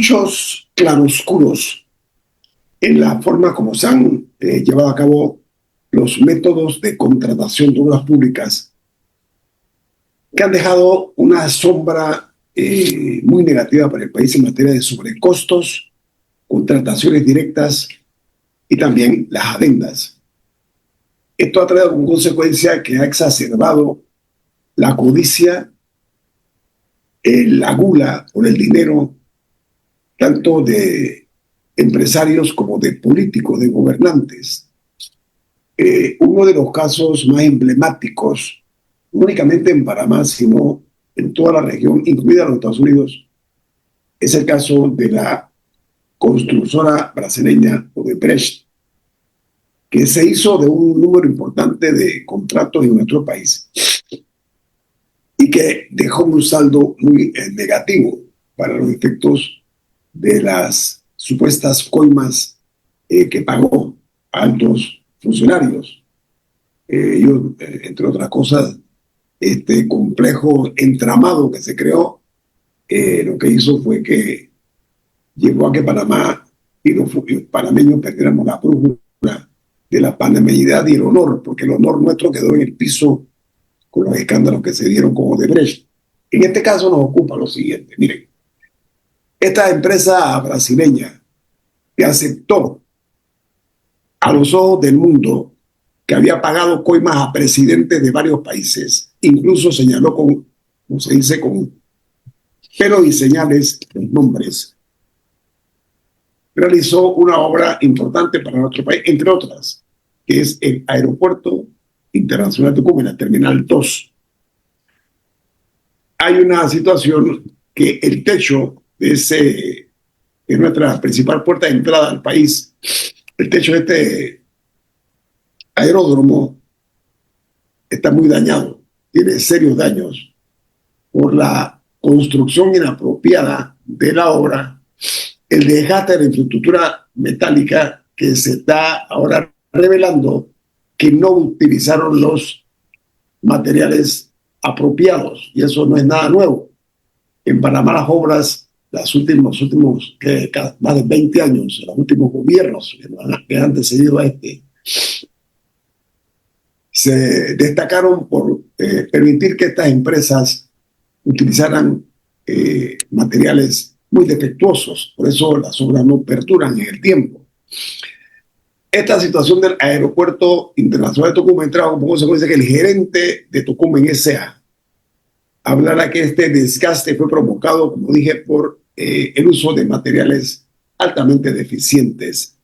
muchos claroscuros en la forma como se han llevado a cabo los métodos de contratación de obras públicas que han dejado una sombra muy negativa para el país en materia de sobrecostos, contrataciones directas y también las adendas. Esto ha traído como consecuencia que ha exacerbado la codicia, la gula por el dinero, tanto de empresarios como de políticos, de gobernantes. Uno de los casos más emblemáticos, no únicamente en Panamá, sino en toda la región, incluida los Estados Unidos, es el caso de la constructora brasileña Odebrecht, que se hizo de un número importante de contratos en nuestro país y que dejó un saldo muy negativo para los efectos de las supuestas coimas que pagó a altos funcionarios. Ellos, entre otras cosas, este complejo entramado que se creó, lo que hizo fue que llevó a que Panamá y los panameños perdiéramos la brújula de la panameñidad y el honor, porque el honor nuestro quedó en el piso con los escándalos que se dieron con Odebrecht. En este caso nos ocupa lo siguiente. Miren, esta empresa brasileña que aceptó a los ojos del mundo que había pagado coimas a presidentes de varios países, incluso señaló con, como se dice, con pelos y señales los nombres, realizó una obra importante para nuestro país, entre otras, que es el Aeropuerto Internacional de Tucumán, la Terminal 2. Hay una situación que el techo de ese, es nuestra principal puerta de entrada al país, el techo de este aeródromo está muy dañado, tiene serios daños por la construcción inapropiada de la obra, el desgaste de la infraestructura metálica que se está ahora revelando que no utilizaron los materiales apropiados, y eso no es nada nuevo. En Panamá las obras, los últimos más de 20 años, los últimos gobiernos que han antecedido a este, se destacaron por permitir que estas empresas utilizaran materiales muy defectuosos, por eso las obras no perduran en el tiempo. Esta situación del Aeropuerto Internacional de Tucumán trajo como consecuencia que el gerente de Tucumán S.A. hablara que este desgaste fue provocado, como dije, por el uso de materiales altamente deficientes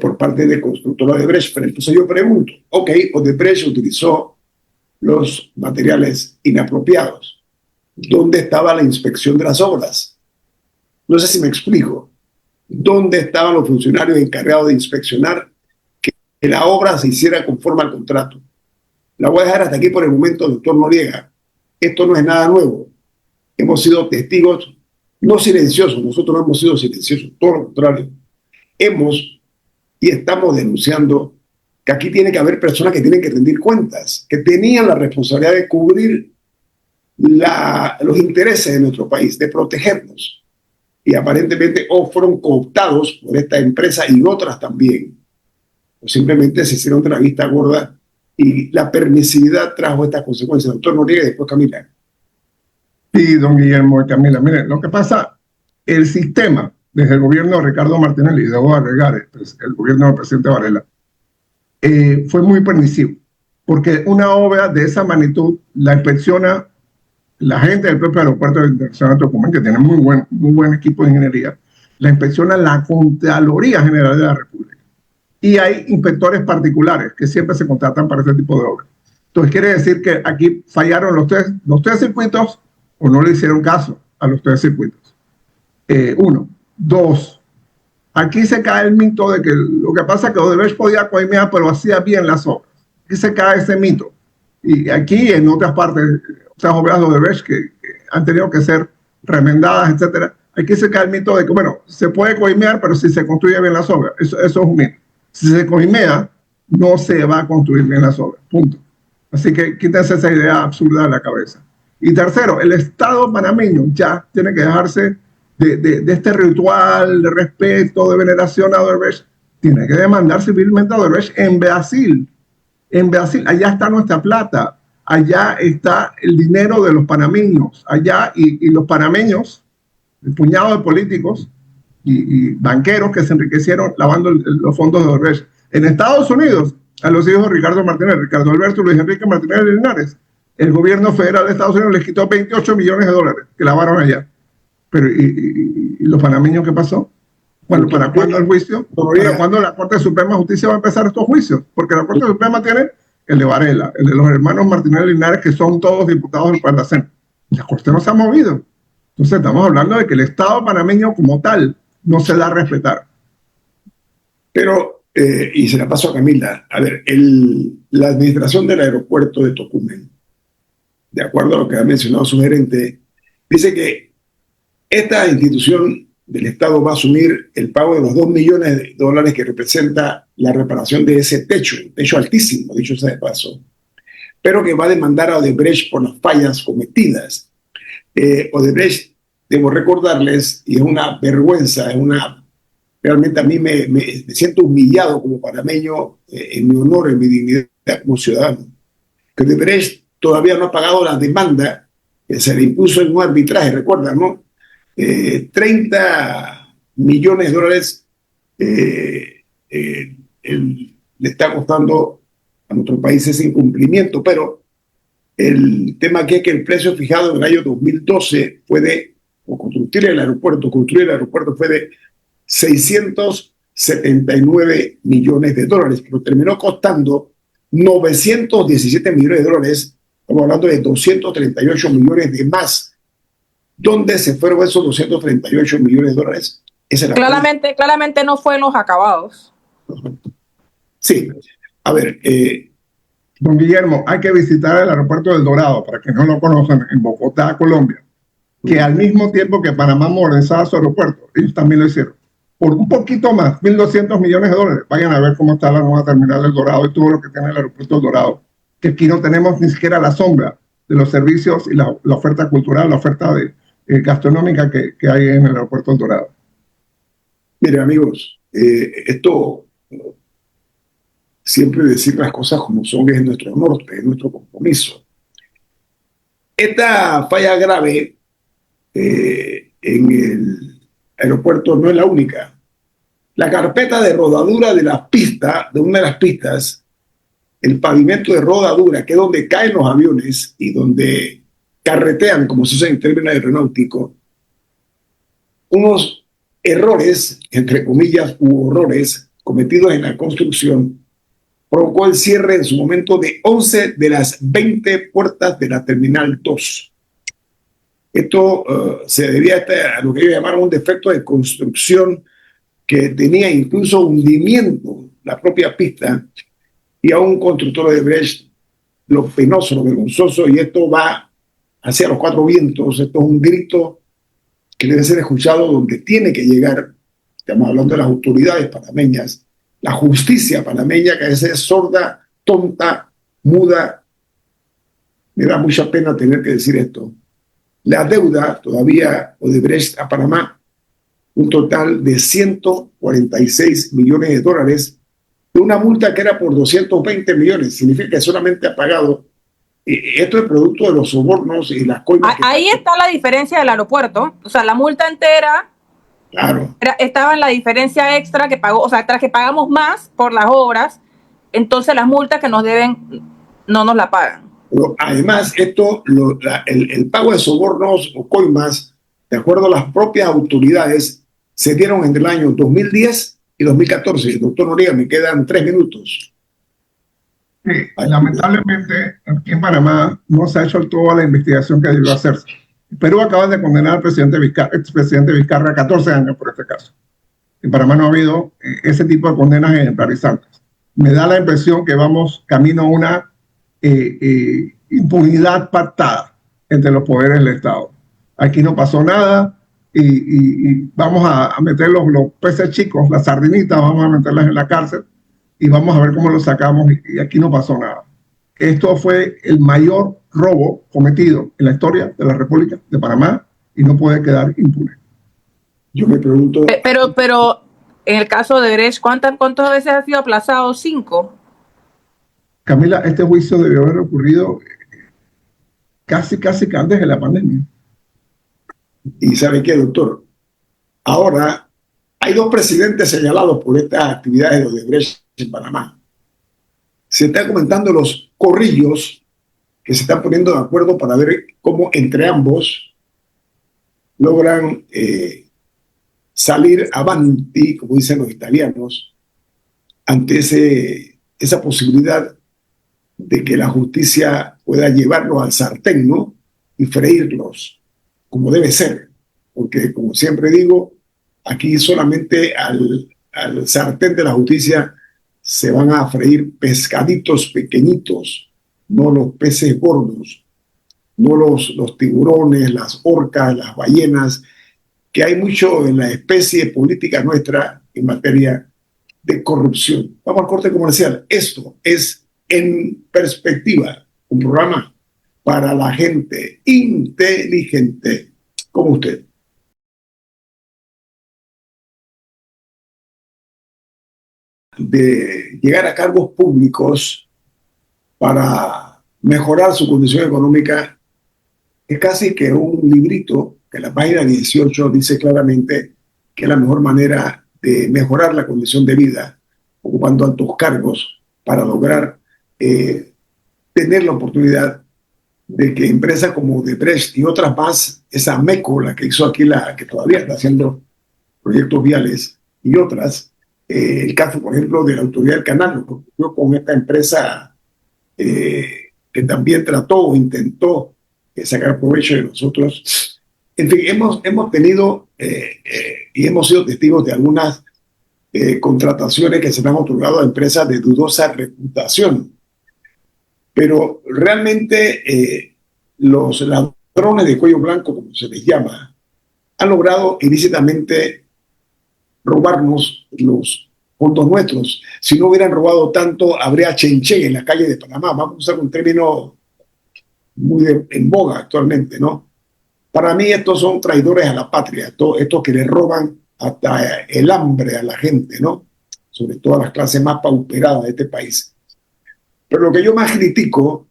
por parte de constructora Odebrecht. Pero entonces yo pregunto, ok, Odebrecht utilizó los materiales inapropiados. ¿Dónde estaba la inspección de las obras? No sé si me explico. ¿Dónde estaban los funcionarios encargados de inspeccionar que la obra se hiciera conforme al contrato? La voy a dejar hasta aquí por el momento, doctor Noriega. Esto no es nada nuevo. Hemos sido testigos, no silenciosos, nosotros no hemos sido silenciosos, todo lo contrario. Hemos y estamos denunciando que aquí tiene que haber personas que tienen que rendir cuentas, que tenían la responsabilidad de cubrir los intereses de nuestro país, de protegernos. Y aparentemente o fueron cooptados por esta empresa y otras también, o simplemente se hicieron de la vista gorda y la permisividad trajo estas consecuencias. Doctor Noriega y después Camila. Sí, don Guillermo y Camila. Miren, lo que pasa, el sistema, desde el gobierno de Ricardo Martinelli, y debo agregar el gobierno del presidente Varela, fue muy permisivo, porque una obra de esa magnitud la inspecciona la gente del propio Aeropuerto Internacional de Tucumán, que tiene muy buen equipo de ingeniería, la inspecciona la Contraloría General de la República. Y hay inspectores particulares que siempre se contratan para este tipo de obras. Entonces quiere decir que aquí fallaron los tres circuitos o no le hicieron caso a los tres circuitos. Uno. Dos, aquí se cae el mito de que lo que pasa es que Odebrecht podía coimear, pero hacía bien las obras. Aquí se cae ese mito. Y aquí en otras partes, otras obras de Odebrecht que han tenido que ser remendadas, etcétera. Aquí se cae el mito de que, bueno, se puede coimear, pero si se construye bien las obras. Eso es un mito. Si se coimea, no se va a construir bien las obras. Punto. Así que quítense esa idea absurda de la cabeza. Y tercero, el Estado panameño ya tiene que dejarse de este ritual de respeto, de veneración a Odebrecht, tiene que demandar civilmente a Odebrecht en Brasil. En Brasil, allá está nuestra plata, allá está el dinero de los panameños, allá y los panameños, el puñado de políticos y banqueros que se enriquecieron lavando los fondos de Odebrecht. En Estados Unidos, a los hijos de Ricardo Martínez, Ricardo Alberto Luis Enrique Martínez de Linares, el gobierno federal de Estados Unidos les quitó 28 millones de dólares que lavaron allá. Pero, ¿y los panameños qué pasó? Bueno, ¿para cuándo el juicio? ¿Para cuándo la Corte Suprema de Justicia va a empezar estos juicios? Porque la Corte Suprema tiene el de Varela, el de los hermanos Martínez de Linares, que son todos diputados del Parlacén. La Corte no se ha movido. Entonces estamos hablando de que el Estado panameño como tal no se da a respetar. Pero, y se la paso a Camila, a ver, la administración del aeropuerto de Tocumen, de acuerdo a lo que ha mencionado su gerente, dice que esta institución del Estado va a asumir el pago de los $2 millones que representa la reparación de ese techo, un techo altísimo, dicho sea de paso, pero que va a demandar a Odebrecht por las fallas cometidas. Odebrecht, debo recordarles, y es una vergüenza, realmente a mí me siento humillado como panameño, en mi honor, en mi dignidad como ciudadano, que Odebrecht todavía no ha pagado la demanda que se le impuso en un arbitraje, recuerdan, ¿no? 30 millones de dólares le está costando a nuestro país ese incumplimiento, pero el tema aquí es que el precio fijado en el año 2012 fue de, o construir el aeropuerto fue de 679 millones de dólares, pero terminó costando 917 millones de dólares, estamos hablando de 238 millones de más. ¿Dónde se fueron esos 238 millones de dólares? Claramente no fue en los acabados. Sí. A ver. Don Guillermo, hay que visitar el aeropuerto del Dorado, para que no lo conozcan, en Bogotá, Colombia, que al mismo tiempo que Panamá modernizaba su aeropuerto, ellos también lo hicieron. Por un poquito más, 1.200 millones de dólares. Vayan a ver cómo está la nueva terminal del Dorado y todo lo que tiene el aeropuerto del Dorado. Que aquí no tenemos ni siquiera la sombra de los servicios y la oferta cultural, la oferta gastronómica que hay en el aeropuerto del Dorado. Miren, amigos, esto, siempre decir las cosas como son, es nuestro norte, es nuestro compromiso. Esta falla grave en el aeropuerto no es la única. La carpeta de rodadura de la pista, de una de las pistas, el pavimento de rodadura, que es donde caen los aviones y donde carretean, como se usa en términos aeronáuticos, unos errores, entre comillas, u horrores cometidos en la construcción, provocó el cierre en su momento de 11 de las 20 puertas de la Terminal 2. Esto se debía a lo que ellos llamaron un defecto de construcción que tenía incluso hundimiento, la propia pista, y a un constructor de Odebrecht, lo penoso, lo vergonzoso, y esto va hacia los cuatro vientos. Esto es un grito que debe ser escuchado donde tiene que llegar. Estamos hablando de las autoridades panameñas, la justicia panameña, que a veces es sorda, tonta, muda. Me da mucha pena tener que decir esto. La deuda todavía Odebrecht a Panamá, un total de 146 millones de dólares, de una multa que era por 220 millones. Significa que solamente ha pagado. Esto es producto de los sobornos y las coimas. Ahí está la diferencia del aeropuerto. O sea, la multa entera, claro, estaba en la diferencia extra que pagó, o sea, tras que pagamos más por las obras, entonces las multas que nos deben no nos la pagan. Pero además, esto, el pago de sobornos o coimas, de acuerdo a las propias autoridades, se dieron entre el año 2010 y 2014. Doctor Noriega, me quedan 3 minutos. Sí, lamentablemente, aquí en Panamá no se ha hecho toda la investigación que debió hacerse. Perú acaba de condenar al expresidente Vizcarra a 14 años por este caso. En Panamá no ha habido ese tipo de condenas ejemplarizantes. Me da la impresión que vamos camino a una impunidad pactada entre los poderes del Estado. Aquí no pasó nada y vamos a meter los peces chicos, las sardinitas, vamos a meterlas en la cárcel y vamos a ver cómo los sacamos y aquí no pasó nada. Esto fue el mayor robo cometido en la historia de la República de Panamá y no puede quedar impune. Yo me pregunto... Pero en el caso de Brecht, ¿cuántas veces ha sido aplazado? 5. Camila, este juicio debió haber ocurrido casi que antes de la pandemia. ¿Y sabe qué, doctor? Ahora hay 2 presidentes señalados por estas actividades de Odebrecht en Panamá. Se están comentando los corrillos que se están poniendo de acuerdo para ver cómo entre ambos logran salir avanti, como dicen los italianos, ante esa posibilidad de que la justicia pueda llevarlos al sartén, ¿no? Y freírlos, como debe ser. Porque, como siempre digo, aquí solamente al sartén de la justicia se van a freír pescaditos pequeñitos, no los peces gordos, no los tiburones, las orcas, las ballenas, que hay mucho en la especie política nuestra en materia de corrupción. Vamos al corte comercial. Esto es En Perspectiva, un programa para la gente inteligente como usted. De llegar a cargos públicos para mejorar su condición económica es casi que un librito que en la página 18 dice claramente que es la mejor manera de mejorar la condición de vida ocupando altos cargos para lograr tener la oportunidad de que empresas como Odebrecht y otras más, esa MECO, la que hizo aquí, la que todavía está haciendo proyectos viales, y otras, el caso, por ejemplo, de la Autoridad del Canal, lo que ocurrió con esta empresa que también trató o intentó sacar provecho de nosotros. En fin, hemos tenido y hemos sido testigos de algunas contrataciones que se le han otorgado a empresas de dudosa reputación. Pero realmente los ladrones de cuello blanco, como se les llama, han logrado ilícitamente robarnos los fondos nuestros. Si no hubieran robado tanto, habría chenchen en la calle de Panamá. Vamos a usar un término muy en boga actualmente, ¿no? Para mí estos son traidores a la patria, estos que le roban hasta el hambre a la gente, ¿no? Sobre todo a las clases más pauperadas de este país. Pero lo que yo más critico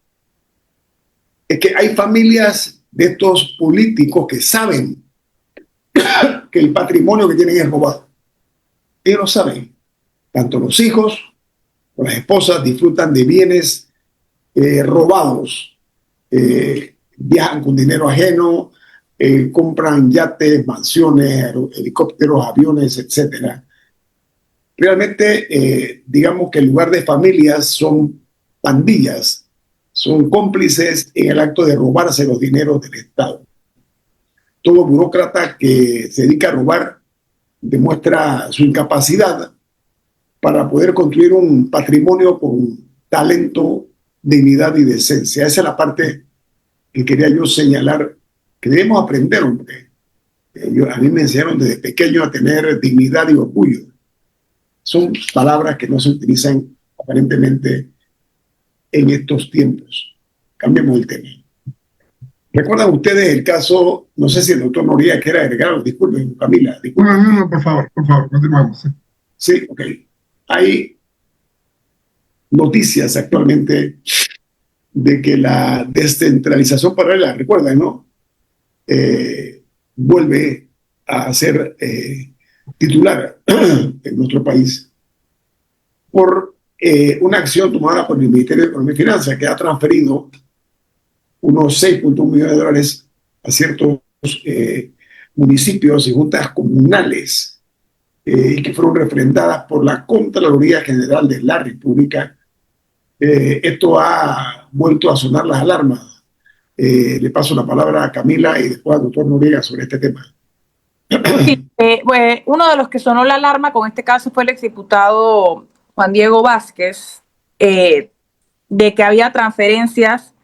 es que hay familias de estos políticos que saben que el patrimonio que tienen es robado. Ellos lo saben. Tanto los hijos como las esposas disfrutan de bienes robados. Viajan con dinero ajeno, compran yates, mansiones, helicópteros, aviones, etc. Realmente, digamos que en lugar de familias son pandillas, son cómplices en el acto de robarse los dineros del Estado. Todo burócrata que se dedica a robar demuestra su incapacidad para poder construir un patrimonio con talento, dignidad y decencia. Esa es la parte que quería yo señalar, que debemos aprender, hombre. A mí me enseñaron desde pequeño a tener dignidad y orgullo. Son palabras que no se utilizan aparentemente en estos tiempos. Cambiemos el tema. ¿Recuerdan ustedes el caso, no sé si el doctor Noriega quiere agregar, disculpen, Camila? Disculpen. No, por favor, continuamos. Sí, ok. Hay noticias actualmente de que la descentralización paralela, recuerdan, ¿no? Vuelve a ser titular en nuestro país por una acción tomada por el Ministerio de Economía y Finanzas, que ha transferido unos 6.1 millones de dólares a ciertos municipios y juntas comunales que fueron refrendadas por la Contraloría General de la República. Esto ha vuelto a sonar las alarmas. Le paso la palabra a Camila y después al doctor Noriega sobre este tema. Sí, pues, uno de los que sonó la alarma con este caso fue el exdiputado Juan Diego Vázquez, de que había transferencias,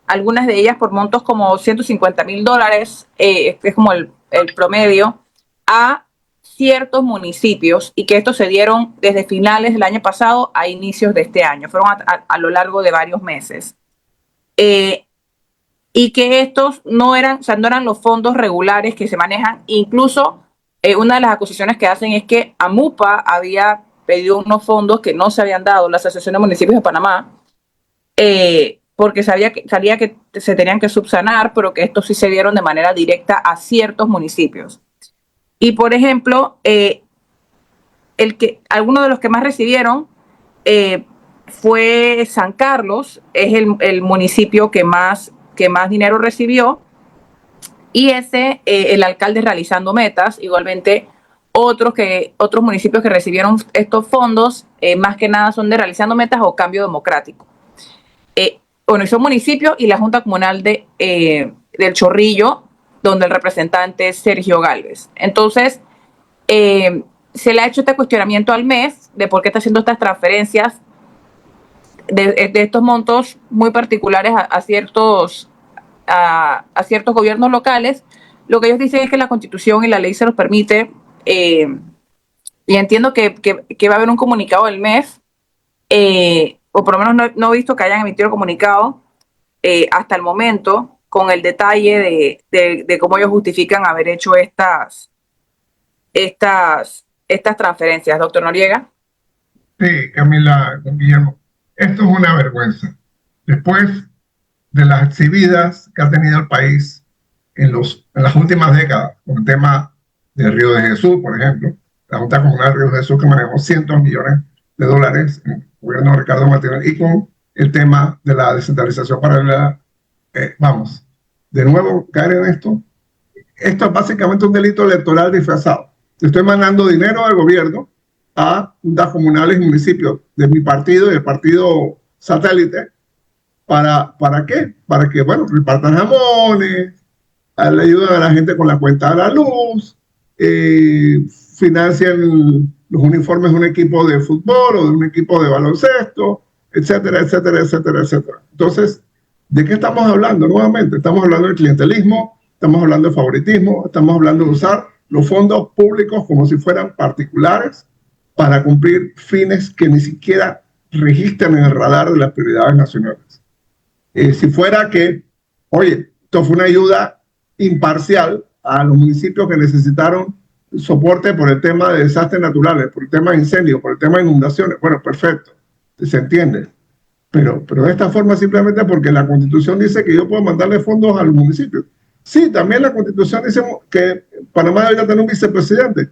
algunas de ellas por montos como $150,000, que es como el promedio, a ciertos municipios, y que estos se dieron desde finales del año pasado a inicios de este año, fueron a lo largo de varios meses. Y que estos no eran los fondos regulares que se manejan, incluso una de las acusaciones que hacen es que AMUPA había pedido unos fondos que no se habían dado, la Asociación de Municipios de Panamá, porque salía que se tenían que subsanar, pero que estos sí se dieron de manera directa a ciertos municipios. Y, por ejemplo, algunos de los que más recibieron fue San Carlos, es el municipio que más dinero recibió, y el alcalde realizando metas. Igualmente otros municipios que recibieron estos fondos, más que nada son de realizando metas o cambio democrático. Bueno, son municipios y la Junta Comunal del Chorrillo, donde el representante es Sergio Gálvez. Entonces, se le ha hecho este cuestionamiento al MEF de por qué está haciendo estas transferencias de estos montos muy particulares a ciertos gobiernos locales. Lo que ellos dicen es que la Constitución y la ley se los permite, y entiendo que va a haber un comunicado del MEF, o por lo menos no he visto que hayan emitido el comunicado hasta el momento, con el detalle de cómo ellos justifican haber hecho estas transferencias. Doctor Noriega. Sí, Camila, don Guillermo, esto es una vergüenza. Después de las exhibidas que ha tenido el país en las últimas décadas, con el tema del Río de Jesús, por ejemplo, la Junta Comunal del Río de Jesús, que manejó cientos de millones de dólares en el gobierno de Ricardo Martinelli, y con el tema de la descentralización paralela, vamos, de nuevo caer en esto. Esto es básicamente un delito electoral disfrazado. Le estoy mandando dinero al gobierno a juntas comunales y municipios de mi partido y del partido satélite. ¿Para qué? Para que, bueno, repartan jamones, le ayudan a la gente con la cuenta de la luz, financian los uniformes de un equipo de fútbol o de un equipo de baloncesto, etcétera, etcétera, etcétera, etcétera. Entonces, ¿de qué estamos hablando nuevamente? Estamos hablando del clientelismo, estamos hablando de favoritismo, estamos hablando de usar los fondos públicos como si fueran particulares para cumplir fines que ni siquiera registran en el radar de las prioridades nacionales. Si fuera que, oye, esto fue una ayuda imparcial a los municipios que necesitaron soporte por el tema de desastres naturales, por el tema de incendios, por el tema de inundaciones, bueno, perfecto, se entiende. Pero de esta forma simplemente porque la Constitución dice que yo puedo mandarle fondos a los municipios. Sí, también la Constitución dice que Panamá debería tener un vicepresidente.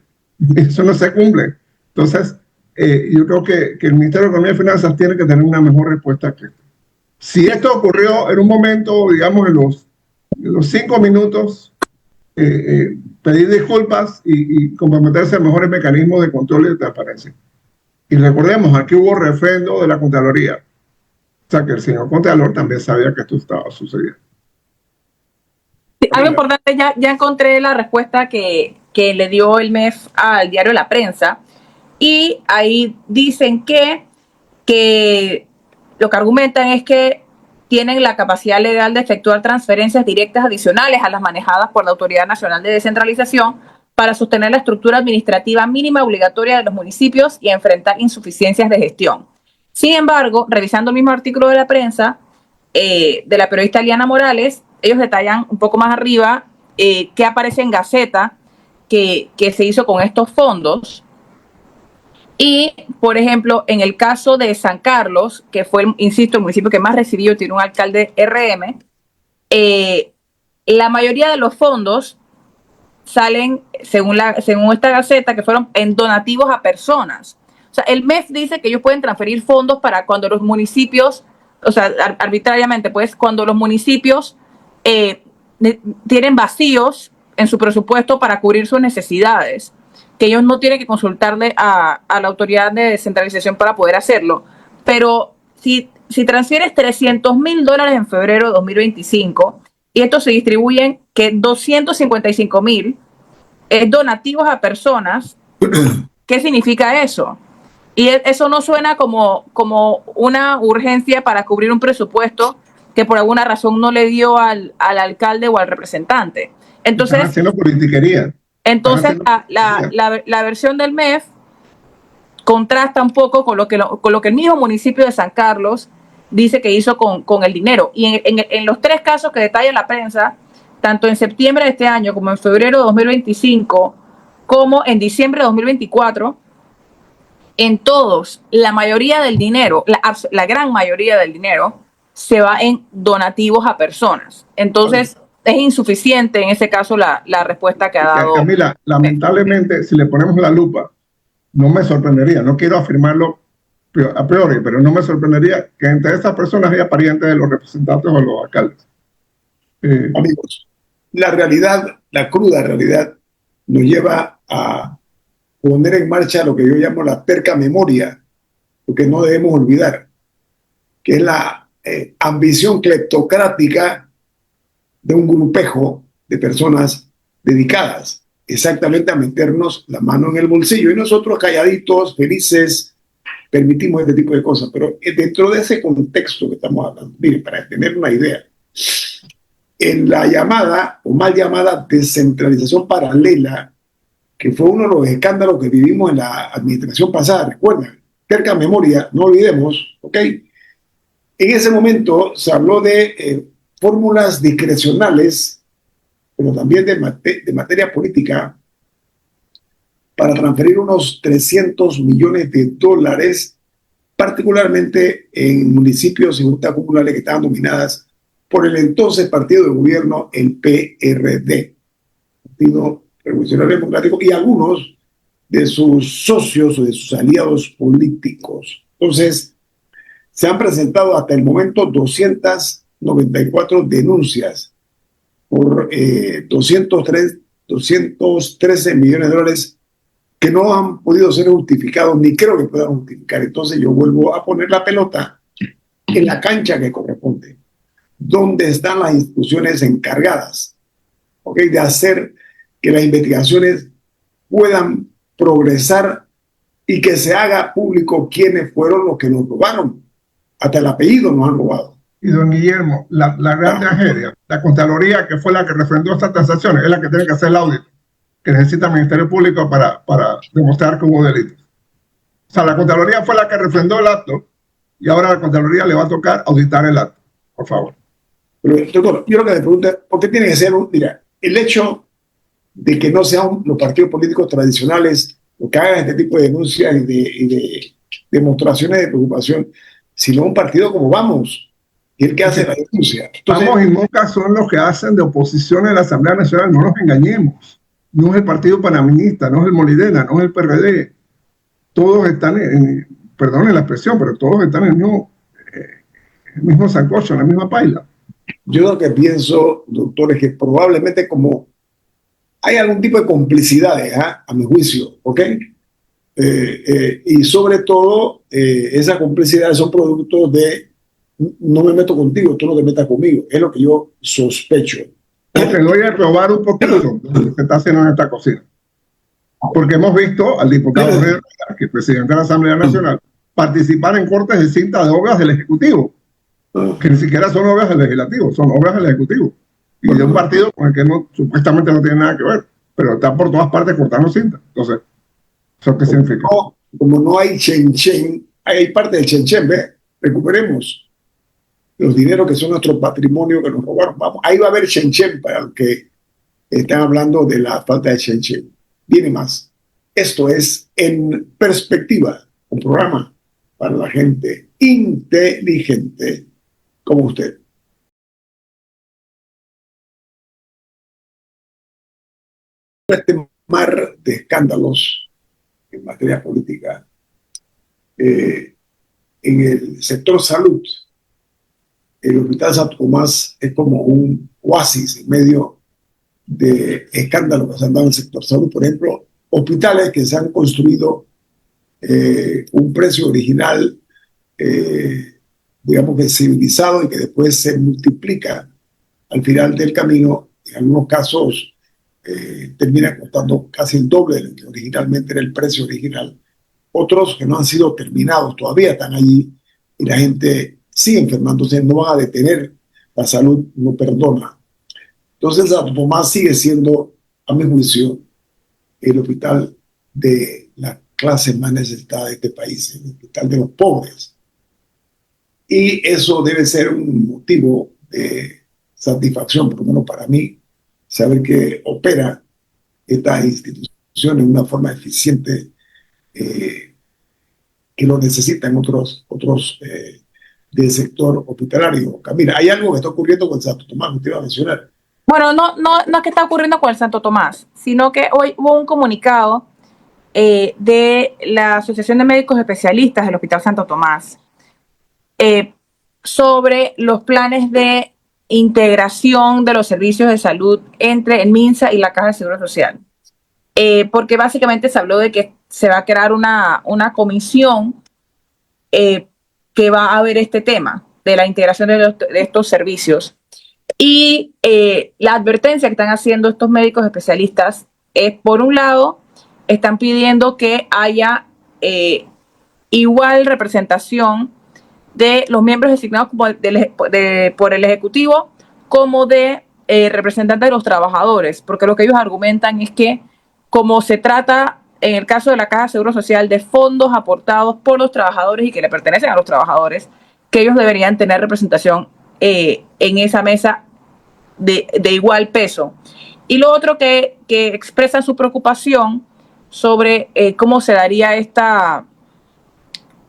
Eso no se cumple. Entonces, yo creo que el Ministerio de Economía y Finanzas tiene que tener una mejor respuesta que esto. Si esto ocurrió en un momento, digamos, en los 5 minutos, pedir disculpas y comprometerse a mejores mecanismos de control y de transparencia. Y recordemos, aquí hubo refrendo de la Contraloría. O sea, que el señor Contralor también sabía que esto estaba sucediendo. Sí, algo importante, ya encontré la respuesta que le dio el MEF al diario La Prensa, y ahí dicen que lo que argumentan es que tienen la capacidad legal de efectuar transferencias directas adicionales a las manejadas por la Autoridad Nacional de Descentralización para sostener la estructura administrativa mínima obligatoria de los municipios y enfrentar insuficiencias de gestión. Sin embargo, revisando el mismo artículo de La Prensa, de la periodista Liana Morales, ellos detallan un poco más arriba qué aparece en Gaceta que se hizo con estos fondos. Y, por ejemplo, en el caso de San Carlos, que fue, insisto, el municipio que más recibió, tiene un alcalde RM, la mayoría de los fondos salen, según esta Gaceta, que fueron en donativos a personas. O sea, el MEF dice que ellos pueden transferir fondos para cuando los municipios, o sea, arbitrariamente, pues, cuando los municipios tienen vacíos en su presupuesto para cubrir sus necesidades, que ellos no tienen que consultarle a la autoridad de descentralización para poder hacerlo. Pero si transfieres $300,000 en febrero de 2025 y estos se distribuyen que 255,000 donativos a personas, ¿qué significa eso? Y eso no suena como una urgencia para cubrir un presupuesto que por alguna razón no le dio al alcalde o al representante. Entonces, están haciendo politiquería. Entonces, la versión del MEF contrasta un poco con lo que el mismo municipio de San Carlos dice que hizo con el dinero. Y en los 3 casos que detalla la prensa, tanto en septiembre de este año como en febrero de 2025, como en diciembre de 2024, en todos, la mayoría del dinero, la gran mayoría del dinero, se va en donativos a personas. Entonces, es insuficiente en ese caso la respuesta que ha dado. Camila, lamentablemente, si le ponemos la lupa, no me sorprendería, no quiero afirmarlo a priori, pero no me sorprendería que entre esas personas haya parientes de los representantes o los alcaldes. Amigos, la realidad, la cruda realidad, nos lleva a poner en marcha lo que yo llamo la terca memoria, lo que no debemos olvidar, que es la ambición cleptocrática de un grupejo de personas dedicadas exactamente a meternos la mano en el bolsillo, y nosotros calladitos, felices, permitimos este tipo de cosas. Pero dentro de ese contexto que estamos hablando, miren, para tener una idea, en la llamada o mal llamada descentralización paralela, que fue uno de los escándalos que vivimos en la administración pasada, recuerdan, cerca memoria, no olvidemos, ¿ok? En ese momento se habló de fórmulas discrecionales, pero también de materia política, para transferir unos 300 millones de dólares, particularmente en municipios y juntas comunales que estaban dominadas por el entonces partido de gobierno, el PRD, Partido Revolucionario Democrático, y algunos de sus socios o de sus aliados políticos. Entonces, se han presentado hasta el momento 294 denuncias por 213 millones de dólares que no han podido ser justificados, ni creo que puedan justificar. Entonces yo vuelvo a poner la pelota en la cancha que corresponde. ¿Dónde están las instituciones encargadas, ¿okay?, de hacer que las investigaciones puedan progresar y que se haga público quiénes fueron los que nos robaron? Hasta el apellido nos han robado. Y don Guillermo, la gran tragedia, la Contraloría, que fue la que refrendó estas transacciones, es la que tiene que hacer el audit que necesita el Ministerio Público para demostrar que hubo delitos. O sea, la Contraloría fue la que refrendó el acto y ahora a la Contraloría le va a tocar auditar el acto, por favor. Pero, doctor, yo lo que me pregunto es, ¿por qué tiene que ser mira, el hecho de que no sean los partidos políticos tradicionales los que hagan este tipo de denuncias y de demostraciones de preocupación, sino un partido como Vamos, y el que hace la denuncia? Entonces, Vamos y Moca son los que hacen de oposición en la Asamblea Nacional, no nos engañemos. No es el Partido Panameñista, no es el Molirena, no es el PRD. Todos están perdonen la expresión, pero todos están en el mismo sancocho, en la misma paila. Yo lo que pienso, doctor, es que probablemente como hay algún tipo de complicidades, a mi juicio, ¿ok? Y sobre todo, esas complicidades son productos de no me meto contigo, tú no te metas conmigo. Es lo que yo sospecho. Te voy a probar un poquito de lo que está haciendo en esta cocina. Porque hemos visto al diputado Reyes, que es presidente de la Asamblea Nacional, participar en cortes de cinta de obras del Ejecutivo, que ni siquiera son obras del Legislativo, son obras del Ejecutivo. Y de un partido con el que supuestamente no tiene nada que ver, pero está por todas partes cortando cinta. Entonces, ¿eso qué significa? Como no hay chen-chen, hay parte del chen-chen, ¿ves? Recuperemos los dineros que son nuestro patrimonio que nos robaron. Vamos, ahí va a haber chen-chen para los que están hablando de la falta de chen-chen. Viene más. Esto es En Perspectiva, un programa para la gente inteligente como usted. Este mar de escándalos en materia política, en el sector salud, el Hospital Santo Tomás es como un oasis en medio de escándalos que se han dado en el sector salud. Por ejemplo, hospitales que se han construido un precio original, digamos que civilizado, y que después se multiplica al final del camino. En algunos casos termina costando casi el doble de lo que originalmente era el precio original. Otros que no han sido terminados todavía están allí y la gente sigue enfermándose, no van a detener, la salud no perdona. Entonces, Santo Tomás sigue siendo, a mi juicio, el hospital de la clase más necesitada de este país, el hospital de los pobres. Y eso debe ser un motivo de satisfacción, por lo menos para mí, saber que opera esta institución funcione de una forma eficiente que lo necesitan otros del sector hospitalario. Camila, hay algo que está ocurriendo con Santo Tomás, que te iba a mencionar. Bueno, no es que está ocurriendo con el Santo Tomás, sino que hoy hubo un comunicado de la Asociación de Médicos Especialistas del Hospital Santo Tomás sobre los planes de integración de los servicios de salud entre el MINSA y la Caja de Seguro Social. Porque básicamente se habló de que se va a crear una comisión que va a ver este tema de la integración de estos servicios. Y la advertencia que están haciendo estos médicos especialistas es, por un lado, están pidiendo que haya igual representación de los miembros designados por el Ejecutivo como de representantes de los trabajadores, porque lo que ellos argumentan es que como se trata, en el caso de la Caja de Seguro Social, de fondos aportados por los trabajadores y que le pertenecen a los trabajadores, que ellos deberían tener representación en esa mesa de igual peso. Y lo otro que expresan su preocupación sobre cómo se daría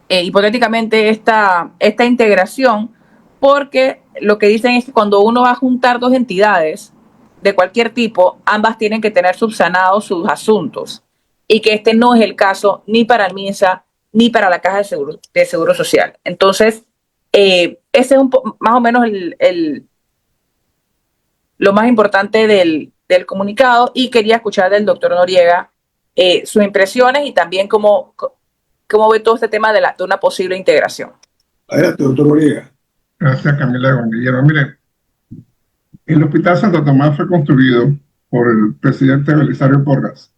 hipotéticamente esta integración, porque lo que dicen es que cuando uno va a juntar dos entidades de cualquier tipo, ambas tienen que tener subsanados sus asuntos, y que este no es el caso ni para el MINSA ni para la Caja de Seguro Social. Entonces, ese es más o menos lo más importante del comunicado, y quería escuchar del doctor Noriega sus impresiones y también cómo ve todo este tema de una posible integración. Adelante, doctor Noriega. Gracias, Camila y Guillermo. Miren, el Hospital Santo Tomás fue construido por el presidente Belisario Porras,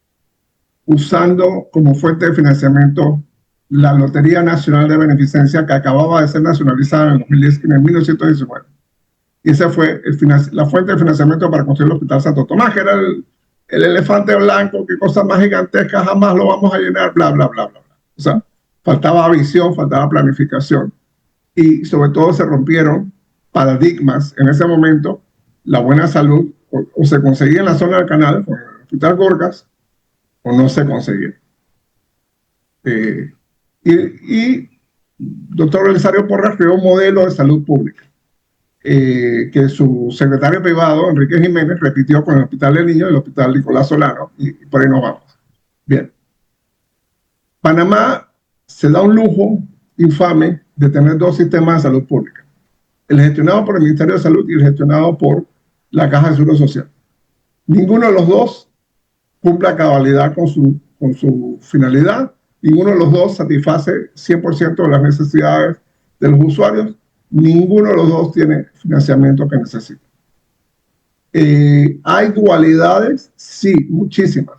usando como fuente de financiamiento la Lotería Nacional de Beneficencia, que acababa de ser nacionalizada en 1919. Y esa fue la fuente de financiamiento para construir el Hospital Santo Tomás, que era el elefante blanco, qué cosa más gigantesca, jamás lo vamos a llenar, bla, bla, bla, bla, bla. O sea, faltaba visión, faltaba planificación. Y sobre todo se rompieron paradigmas. En ese momento, la buena salud o se conseguía en la zona del canal, con el Hospital Gorgas, o no se conseguía. Y doctor Belisario Porras creó un modelo de salud pública que su secretario privado, Enrique Jiménez, repitió con el Hospital del Niño y el Hospital Nicolás Solano, y por ahí nos vamos. Bien. Panamá se da un lujo infame de tener dos sistemas de salud pública, el gestionado por el Ministerio de Salud y el gestionado por la Caja de Seguro Social. Ninguno de los dos cumple a cabalidad con su finalidad, ninguno de los dos satisface 100% de las necesidades de los usuarios, ninguno de los dos tiene financiamiento que necesita. ¿Hay dualidades? Sí, muchísimas.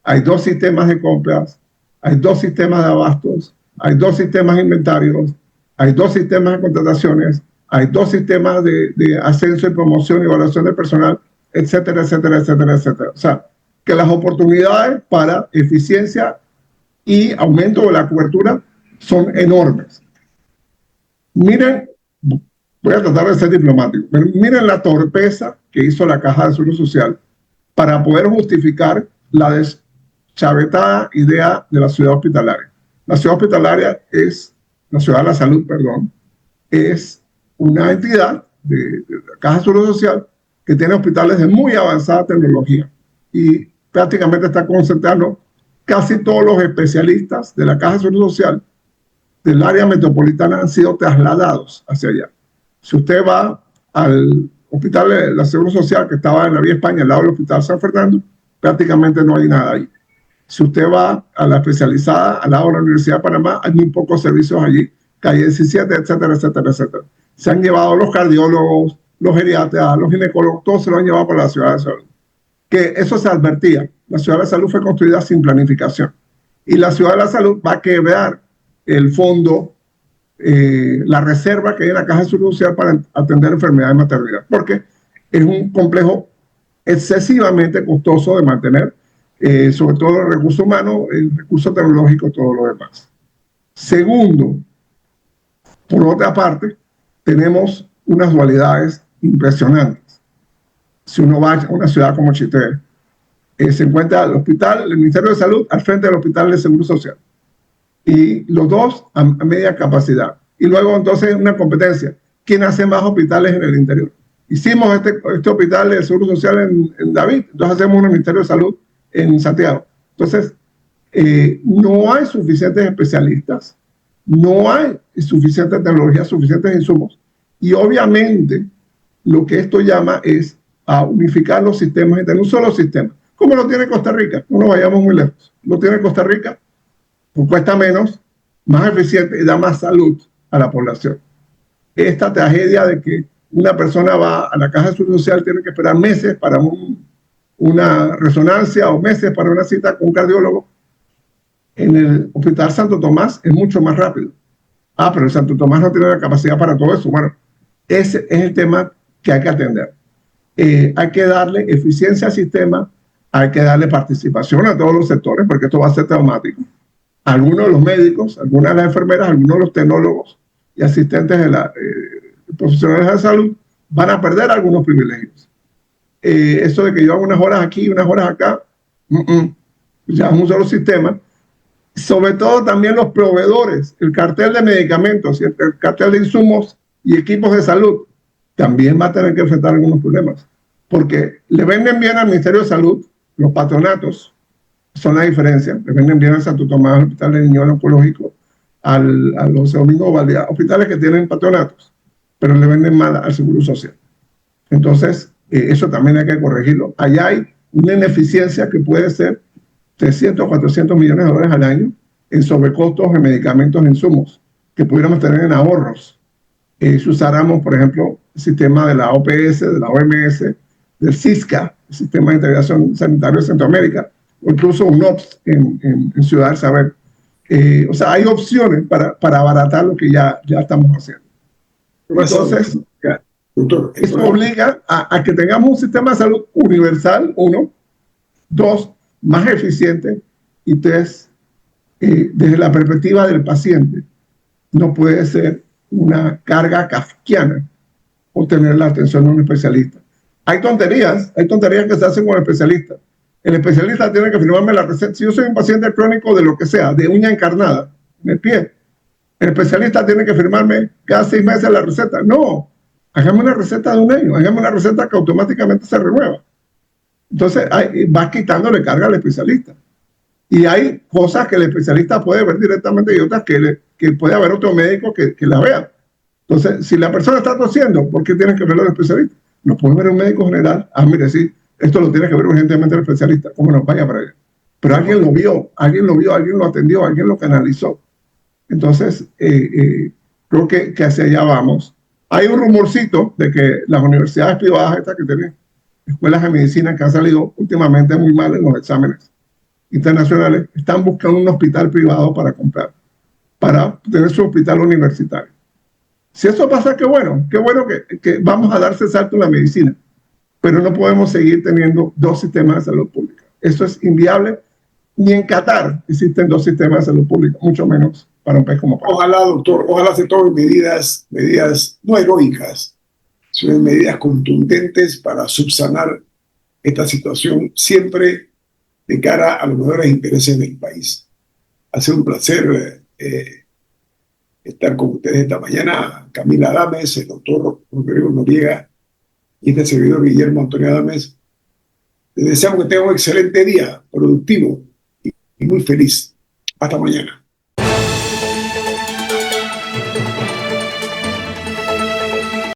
Hay dos sistemas de compras, hay dos sistemas de abastos, hay dos sistemas de inventarios, hay dos sistemas de contrataciones, hay dos sistemas de ascenso y promoción y evaluación de personal, etcétera, etcétera, etcétera, etcétera. O sea, que las oportunidades para eficiencia y aumento de la cobertura son enormes. Miren, voy a tratar de ser diplomático, pero miren la torpeza que hizo la Caja de Seguro Social para poder justificar la deschavetada idea de la ciudad hospitalaria. La ciudad hospitalaria la ciudad de la salud, perdón, es una entidad de la Caja de Seguro Social que tiene hospitales de muy avanzada tecnología y prácticamente está concentrando casi todos los especialistas de la Caja de Seguro Social del área metropolitana han sido trasladados hacia allá. Si usted va al hospital de la Seguro Social que estaba en la Vía España, al lado del Hospital San Fernando, prácticamente no hay nada ahí. Si usted va a la especializada, al lado de la Universidad de Panamá, hay muy pocos servicios allí, calle 17, etcétera, etcétera, etcétera. Se han llevado los cardiólogos, los geriatras, los ginecólogos, todos se lo han llevado para la ciudad de salud. Que eso se advertía. La ciudad de salud fue construida sin planificación. Y la ciudad de la salud va a quebrar el fondo, la reserva que hay en la Caja de Seguro Social para atender enfermedades de maternidad, porque es un complejo excesivamente costoso de mantener, sobre todo el recurso humano, el recurso tecnológico, todo lo demás. Segundo, por otra parte, tenemos unas dualidades impresionantes. Si uno va a una ciudad como Chité, se encuentra el hospital, el Ministerio de Salud, al frente del Hospital de Seguro Social. Y los dos a media capacidad. Y luego entonces una competencia. ¿Quién hace más hospitales en el interior? Hicimos este hospital de Seguro Social en David, entonces hacemos un Ministerio de Salud en Santiago. Entonces, no hay suficientes especialistas, no hay suficiente tecnología, suficientes insumos. Y obviamente lo que esto llama es a unificar los sistemas y tener un solo sistema. ¿Cómo lo tiene Costa Rica? No nos vayamos muy lejos. Lo tiene Costa Rica, pues cuesta menos, más eficiente y da más salud a la población. Esta tragedia de que una persona va a la caja de seguro social, tiene que esperar meses para una resonancia o meses para una cita con un cardiólogo. En el Hospital Santo Tomás es mucho más rápido. Pero el Santo Tomás no tiene la capacidad para todo eso. Bueno, ese es el tema que hay que atender. Hay que darle eficiencia al sistema, hay que darle participación a todos los sectores, porque esto va a ser traumático. Algunos de los médicos, algunas de las enfermeras, algunos de los tecnólogos y asistentes de profesionales de salud van a perder algunos privilegios. Eso de que yo hago unas horas aquí y unas horas acá, ya es un solo sistema. Sobre todo también los proveedores, el cartel de medicamentos y el cartel de insumos y equipos de salud también va a tener que enfrentar algunos problemas, porque le venden bien al Ministerio de Salud, los patronatos son la diferencia, le venden bien al Santo Tomás, al Hospital de Niños Oncológico, a los Domingo Valdía, hospitales que tienen patronatos, pero le venden mal al Seguro Social. Entonces, eso también hay que corregirlo. Allá hay una ineficiencia que puede ser 300 o 400 millones de dólares al año en sobrecostos de medicamentos e insumos que pudiéramos tener en ahorros. Si usáramos, por ejemplo, el sistema de la OPS, de la OMS, del CISCA, el Sistema de Integración Sanitario de Centroamérica, o incluso un OPS en Ciudad del Saber. O sea, hay opciones para abaratar lo que ya estamos haciendo. Entonces, doctor, eso obliga a que tengamos un sistema de salud universal, uno, dos, más eficiente, y tres, desde la perspectiva del paciente, no puede ser una carga kafkiana obtener la atención de un especialista. Hay tonterías que se hacen con el especialista. El especialista tiene que firmarme la receta. Si yo soy un paciente crónico de lo que sea, de uña encarnada, en el pie, el especialista tiene que firmarme cada 6 meses la receta. No, hágame una receta de un año, hágame una receta que automáticamente se renueva. Entonces, vas quitándole carga al especialista. Y hay cosas que el especialista puede ver directamente y otras que puede haber otro médico que la vea. Entonces, si la persona está tosiendo, ¿por qué tienes que verlo al especialista? No puede ver un médico general. Mire, sí, esto lo tiene que ver urgentemente el especialista. ¿Cómo nos vaya para allá? Pero alguien lo vio, alguien lo atendió, alguien lo canalizó. Entonces, creo que hacia allá vamos. Hay un rumorcito de que las universidades privadas, estas que tienen escuelas de medicina que han salido últimamente muy mal en los exámenes internacionales, están buscando un hospital privado para comprar, para tener su hospital universitario. Si eso pasa, qué bueno que vamos a darse salto en la medicina, pero no podemos seguir teniendo 2 sistemas de salud pública. Eso es inviable. Ni en Qatar existen 2 sistemas de salud pública, mucho menos para un país como Panamá. Ojalá, doctor, ojalá se tomen medidas no heroicas, sino medidas contundentes para subsanar esta situación, siempre de cara a los mejores intereses del país. Ha sido un placer estar con ustedes esta mañana. Camila Adames, el doctor Rodrigo Noriega y este servidor Guillermo Antonio Adames. Les deseamos que tengan un excelente día, productivo y muy feliz. Hasta mañana.